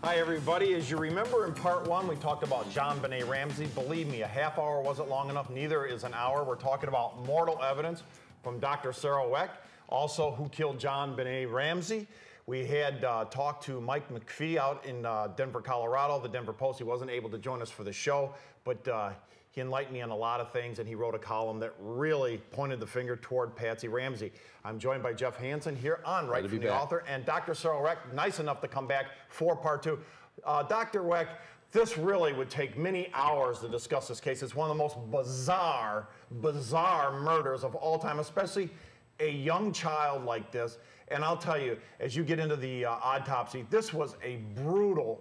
Hi, everybody. As you remember in part one, we talked about JonBenet Ramsey. Believe me, a half hour wasn't long enough. Neither is an hour. We're talking about mortal evidence from Dr. Sarah Weck. Also, who killed JonBenet Ramsey. We had talked to Mike McPhee out in Denver, Colorado, the Denver Post. He wasn't able to join us for the show, but he enlightened me on a lot of things, and he wrote a column that really pointed the finger toward Patsy Ramsey. I'm joined by Jeff Hansen here on Right from the Author, and Dr. Sarah Weck, nice enough to come back for part two. Dr. Weck, this really would take many hours to discuss this case. It's one of the most bizarre murders of all time, especially a young child like this. And I'll tell you, as you get into the autopsy, this was a brutal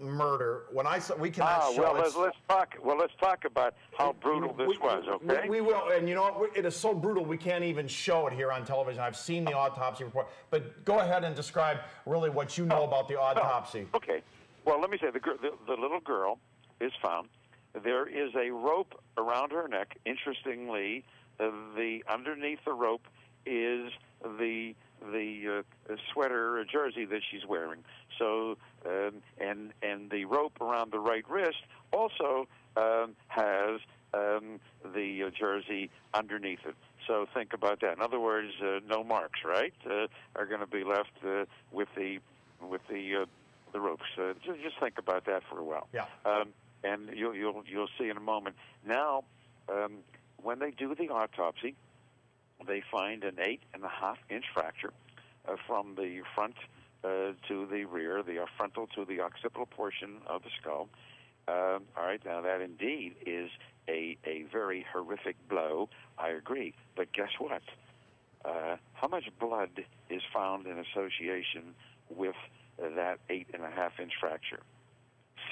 murder. When I said we cannot show let's talk about how brutal this was. Okay, we will. And you know what? It is so brutal we can't even show it here on television. I've seen the autopsy report, but go ahead and describe really what you know about the autopsy. Okay. Well, let me say the little girl is found. There is a rope around her neck. Interestingly, underneath the rope is the sweater or jersey that she's wearing. So and the rope around the right wrist also has the jersey underneath it. So think about that. In other words, no marks, right? Are going to be left with the ropes. Just think about that for a while. Yeah. And you'll see in a moment. Now, when they do the autopsy, they find an 8.5-inch fracture from the front to the rear, the frontal to the occipital portion of the skull. All right, now that indeed is a very horrific blow. I agree, but guess what? How much blood is found in association with that 8.5-inch fracture?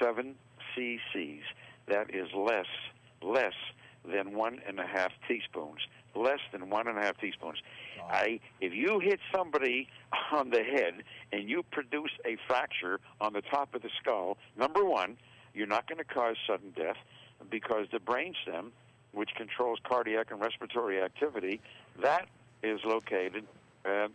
7 cc's. That is less than 1.5 teaspoons. Less than 1.5 teaspoons. Wow. If you hit somebody on the head and you produce a fracture on the top of the skull, number one, you're not going to cause sudden death because the brainstem, which controls cardiac and respiratory activity, that is located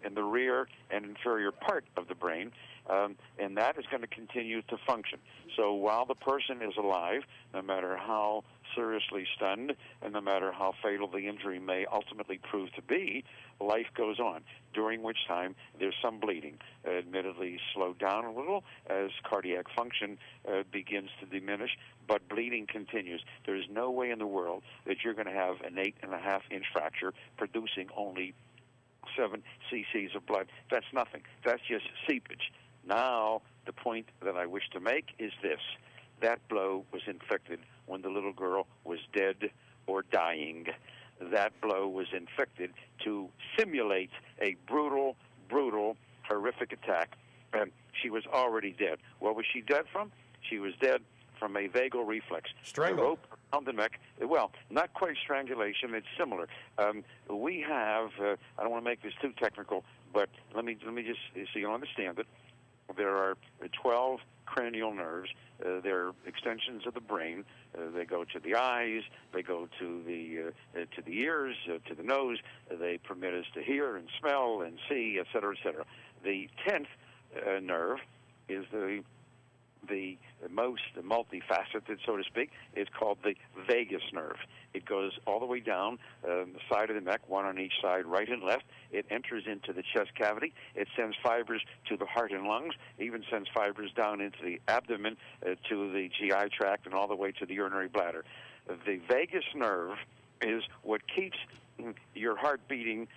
in the rear and inferior part of the brain, and that is going to continue to function. So while the person is alive, no matter how seriously stunned, and no matter how fatal the injury may ultimately prove to be, life goes on, during which time there's some bleeding, admittedly slowed down a little as cardiac function begins to diminish, but bleeding continues. There is no way in the world that you're going to have an 8.5-inch fracture producing only 7 cc's of blood. That's nothing. That's just seepage. Now, the point that I wish to make is this. That blow was inflicted when the little girl was dead or dying. That blow was inflicted to simulate a brutal, horrific attack. And she was already dead. What was she dead from? She was dead from a vagal reflex. Strangle. Rope around the neck. Well, not quite strangulation. It's similar. We have, I don't want to make this too technical, but let me just, so you understand it. There are 12 cranial nerves. They're extensions of the brain. They go to the eyes. They go to the ears, to the nose. They permit us to hear and smell and see, et cetera, et cetera. The 10th nerve is the most multifaceted, so to speak. It's called the vagus nerve. It goes all the way down the side of the neck, one on each side, right and left. It enters into the chest cavity. It sends fibers to the heart and lungs, even sends fibers down into the abdomen, to the GI tract, and all the way to the urinary bladder. The vagus nerve is what keeps your heart beating.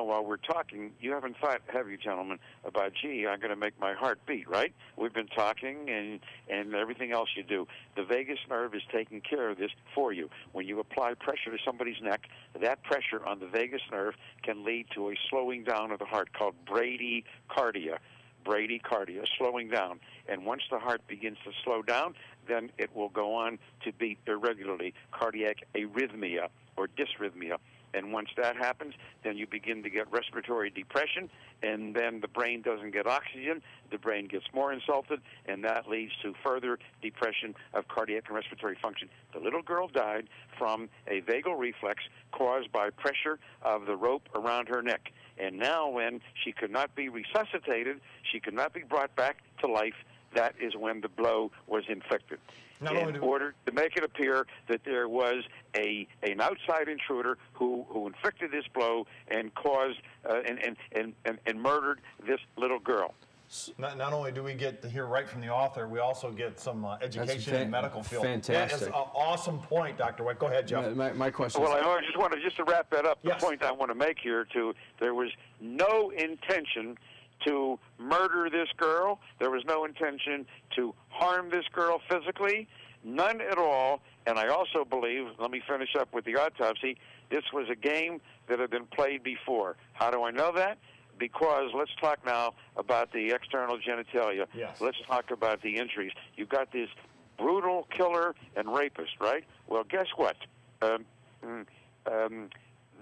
While we're talking, you haven't thought, have you, gentlemen, about, gee, I'm going to make my heart beat, right? We've been talking and everything else you do. The vagus nerve is taking care of this for you. When you apply pressure to somebody's neck, that pressure on the vagus nerve can lead to a slowing down of the heart called bradycardia. Bradycardia, slowing down. And once the heart begins to slow down, then it will go on to beat irregularly, cardiac arrhythmia or dysrhythmia. And once that happens, then you begin to get respiratory depression, and then the brain doesn't get oxygen, the brain gets more insulted, and that leads to further depression of cardiac and respiratory function. The little girl died from a vagal reflex caused by pressure of the rope around her neck. And now when she could not be resuscitated, she could not be brought back to life, that is when the blow was inflicted. In order to make it appear that there was an outside intruder who inflicted this blow and caused and murdered this little girl. Not only do we get to hear right from the author, we also get some education in the medical field. Fantastic. That is an awesome point, Dr. Wick. Go ahead, Jeff. My question Well, I just wanted to wrap that up. Yes. The point I want to make here, there was no intention to murder this girl. There was no intention to harm this girl physically. None at all. And I also believe, let me finish up with the autopsy, this was a game that had been played before. How do I know that? Because let's talk now about the external genitalia. Yes. Let's talk about the injuries. You've got this brutal killer and rapist, right? Well, guess what? The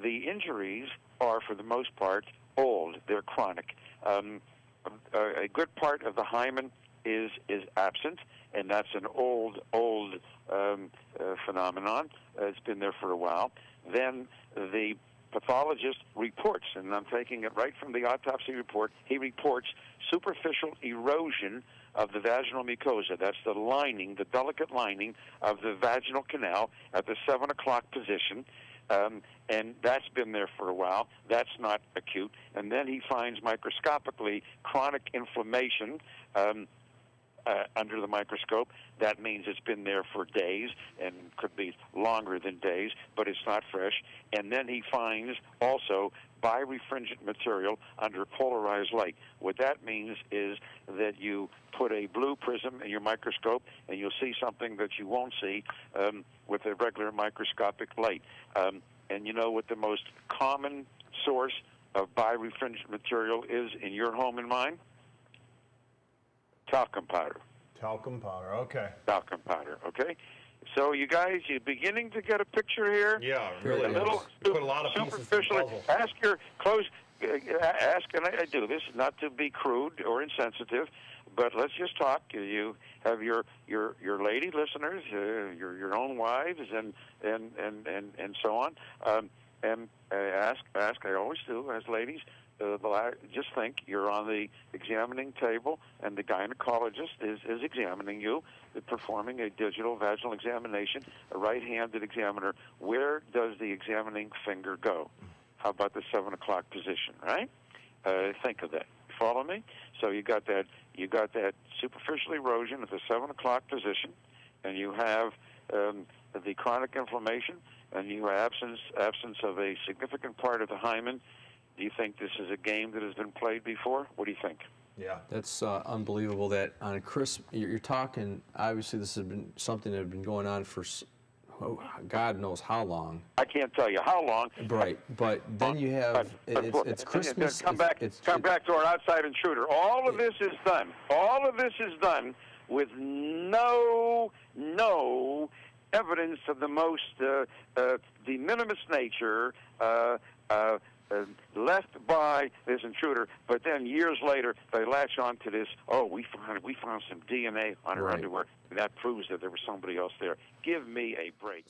injuries are, for the most part, old. They're chronic. A good part of the hymen is absent, and that's an old phenomenon. It's been there for a while. Then the pathologist reports, and I'm taking it right from the autopsy report, he reports superficial erosion of the vaginal mucosa. That's the lining, the delicate lining of the vaginal canal at the 7 o'clock position. And that's been there for a while. That's not acute. And then he finds microscopically chronic inflammation under the microscope. That means it's been there for days and could be longer than days, but it's not fresh. And then he finds also birefringent material under polarized light. What that means is that you put a blue prism in your microscope and you'll see something that you won't see with a regular microscopic light. And you know what the most common source of birefringent material is in your home and mine? Talcum powder. Talcum powder, okay. Talcum powder, okay? So you guys, you're beginning to get a picture here? Yeah, really. A little put a lot of pieces to the superficially. puzzle. Ask your close, and I do this not to be crude or insensitive, but let's just talk. You have your lady listeners, your own wives, and so on, and ask. I always do as ladies. Just think you're on the examining table, and the gynecologist is examining you, performing a digital vaginal examination, a right-handed examiner. Where does the examining finger go? How about the 7 o'clock position, right? Think of that. Follow me? So you got that superficial erosion at the 7 o'clock position, and you have the chronic inflammation, and you have absence of a significant part of the hymen. Do you think this is a game that has been played before? What do you think? Yeah. That's unbelievable that on Christmas, you're talking, obviously this has been something that had been going on for God knows how long. I can't tell you how long. Right, but then you have, it's Christmas. Come back to our outside intruder. All of this is done. All of this is done with no evidence of the most de minimis nature left by this intruder, but then years later they latch on to this. Oh, we found some DNA on her underwear. That proves that there was somebody else there. Give me a break.